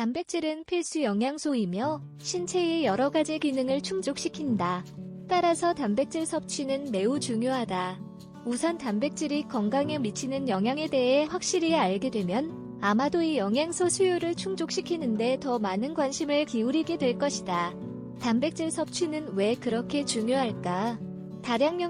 단백질은 필수 영양소이며 신체의 여러 가지 기능을 충족시킨다. 따라서 단백질 섭취는 매우 중요하다. 우선 단백질이 건강에 미치는 영향에 대해 확실히 알게 되면 아마도 이 영양소 수요를 충족시키는 데 더 많은 관심을 기울이게 될 것이다. 단백질 섭취는 왜 그렇게 중요할까? 다량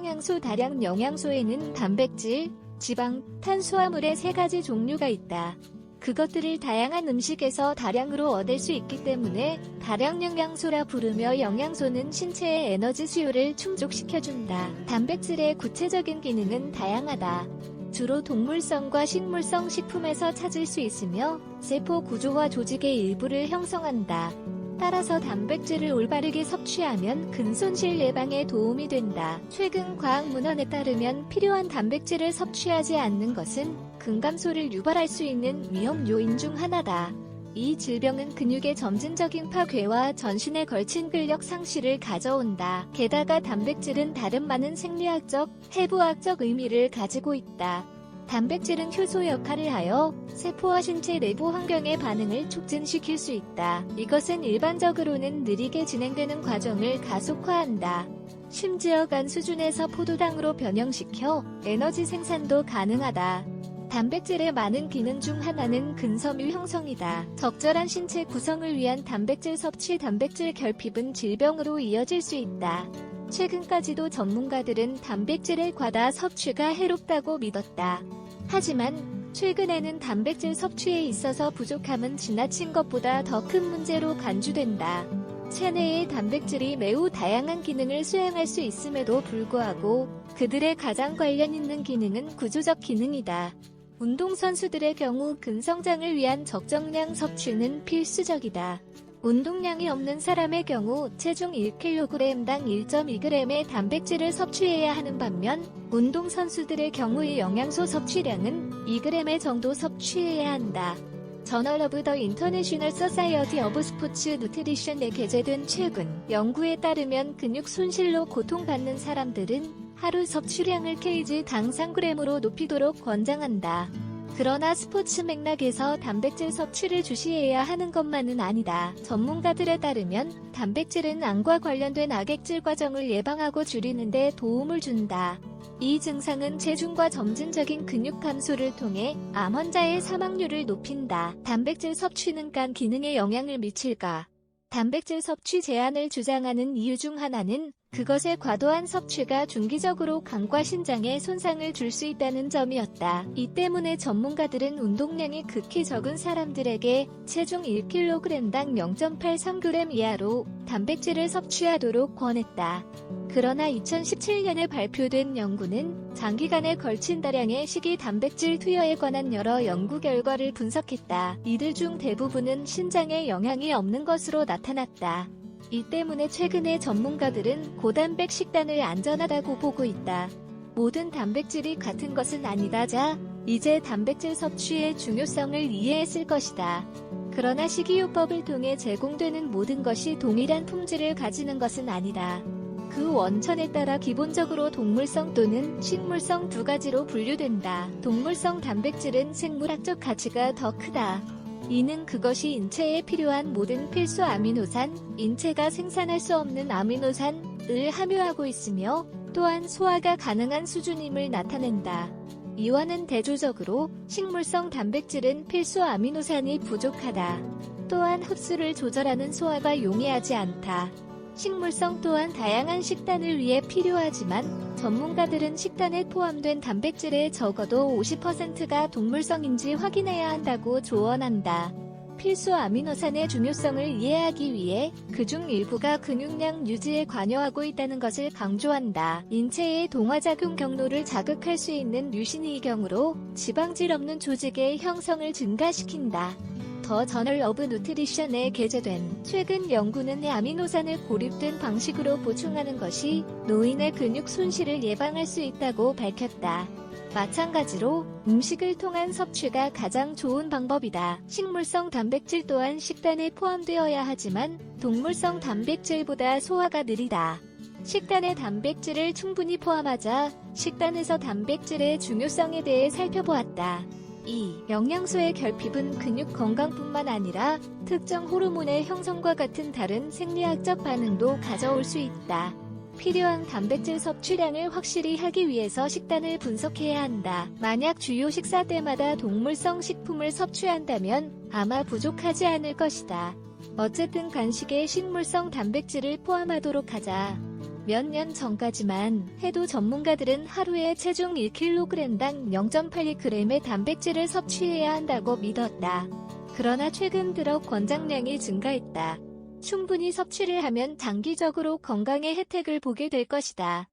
영양소에는 단백질, 지방, 탄수화물의 세 가지 종류가 있다. 그것들을 다양한 음식에서 다량으로 얻을 수 있기 때문에 다량 영양소라 부르며 영양소는 신체의 에너지 수요를 충족시켜준다. 단백질의 구체적인 기능은 다양하다. 주로 동물성과 식물성 식품에서 찾을 수 있으며 세포 구조와 조직의 일부를 형성한다. 따라서 단백질을 올바르게 섭취하면 근손실 예방에 도움이 된다. 최근 과학문헌에 따르면 필요한 단백질을 섭취하지 않는 것은 근감소를 유발할 수 있는 위험 요인 중 하나다. 이 질병은 근육의 점진적인 파괴와 전신에 걸친 근력 상실을 가져온다. 게다가 단백질은 다른 많은 생리학적, 해부학적 의미를 가지고 있다. 단백질은 효소 역할을 하여 세포와 신체 내부 환경의 반응을 촉진시킬 수 있다. 이것은 일반적으로는 느리게 진행되는 과정을 가속화한다. 심지어 간 수준에서 포도당으로 변형시켜 에너지 생산도 가능하다. 단백질의 많은 기능 중 하나는 근섬유 형성이다. 적절한 신체 구성을 위한 단백질 섭취, 단백질 결핍은 질병으로 이어질 수 있다. 최근까지도 전문가들은 단백질의 과다 섭취가 해롭다고 믿었다. 하지만 최근에는 단백질 섭취에 있어서 부족함은 지나친 것보다 더 큰 문제로 간주된다. 체내의 단백질이 매우 다양한 기능을 수행할 수 있음에도 불구하고 그들의 가장 관련 있는 기능은 구조적 기능이다. 운동선수들의 경우 근성장을 위한 적정량 섭취는 필수적이다. 운동량이 없는 사람의 경우 체중 1kg당 1.2g의 단백질을 섭취해야 하는 반면 운동선수들의 경우의 영양소 섭취량은 2g 정도 섭취해야 한다. 저널 오브 더 인터내셔널 소사이어티 오브 스포츠 누트리션에 게재된 최근 연구에 따르면 근육 손실로 고통받는 사람들은 하루 섭취량을 kg당 3g으로 높이도록 권장한다. 그러나 스포츠 맥락에서 단백질 섭취를 주시해야 하는 것만은 아니다. 전문가들에 따르면 단백질은 암과 관련된 악액질 과정을 예방하고 줄이는 데 도움을 준다. 이 증상은 체중과 점진적인 근육 감소를 통해 암 환자의 사망률을 높인다. 단백질 섭취는 간 기능에 영향을 미칠까? 단백질 섭취 제한을 주장하는 이유 중 하나는 그것의 과도한 섭취가 중기적으로 간과 신장에 손상을 줄 수 있다는 점이었다. 이 때문에 전문가들은 운동량이 극히 적은 사람들에게 체중 1kg당 0.83g 이하로 단백질을 섭취하도록 권했다. 그러나 2017년에 발표된 연구는 장기간에 걸친 다량의 식이 단백질 투여에 관한 여러 연구 결과를 분석했다. 이들 중 대부분은 신장에 영향이 없는 것으로 나타났다. 이 때문에 최근에 전문가들은 고단백 식단을 안전하다고 보고 있다. 모든 단백질이 같은 것은 아니다. 자, 이제 단백질 섭취의 중요성을 이해했을 것이다. 그러나 식이요법을 통해 제공되는 모든 것이 동일한 품질을 가지는 것은 아니다. 그 원천에 따라 기본적으로 동물성 또는 식물성 두 가지로 분류된다. 동물성 단백질은 생물학적 가치가 더 크다. 이는 그것이 인체에 필요한 모든 필수 아미노산, 인체가 생산할 수 없는 아미노산을 함유하고 있으며 또한 소화가 가능한 수준임을 나타낸다. 이와는 대조적으로 식물성 단백질은 필수 아미노산이 부족하다. 또한 흡수를 조절하는 소화가 용이하지 않다. 식물성 또한 다양한 식단을 위해 필요하지만 전문가들은 식단에 포함된 단백질의 적어도 50%가 동물성인지 확인해야 한다고 조언한다. 필수 아미노산의 중요성을 이해하기 위해 그중 일부가 근육량 유지에 관여하고 있다는 것을 강조한다. 인체의 동화작용 경로를 자극할 수 있는 류신이 이 경우로 지방질 없는 조직의 형성을 증가시킨다. 더 저널 오브 누트리션에 게재된 최근 연구는 아미노산을 고립된 방식으로 보충하는 것이 노인의 근육 손실을 예방할 수 있다고 밝혔다. 마찬가지로 음식을 통한 섭취가 가장 좋은 방법이다. 식물성 단백질 또한 식단에 포함되어야 하지만 동물성 단백질보다 소화가 느리다. 식단에 단백질을 충분히 포함하자 식단에서 단백질의 중요성에 대해 살펴보았다. 2. 영양소의 결핍은 근육 건강뿐만 아니라 특정 호르몬의 형성과 같은 다른 생리학적 반응도 가져올 수 있다. 필요한 단백질 섭취량을 확실히 하기 위해서 식단을 분석해야 한다. 만약 주요 식사 때마다 동물성 식품을 섭취한다면 아마 부족하지 않을 것이다. 어쨌든 간식에 식물성 단백질을 포함하도록 하자. 몇 년 전까지만 해도 전문가들은 하루에 체중 1kg당 0.82g의 단백질을 섭취해야 한다고 믿었다. 그러나 최근 들어 권장량이 증가했다. 충분히 섭취를 하면 장기적으로 건강의 혜택을 보게 될 것이다.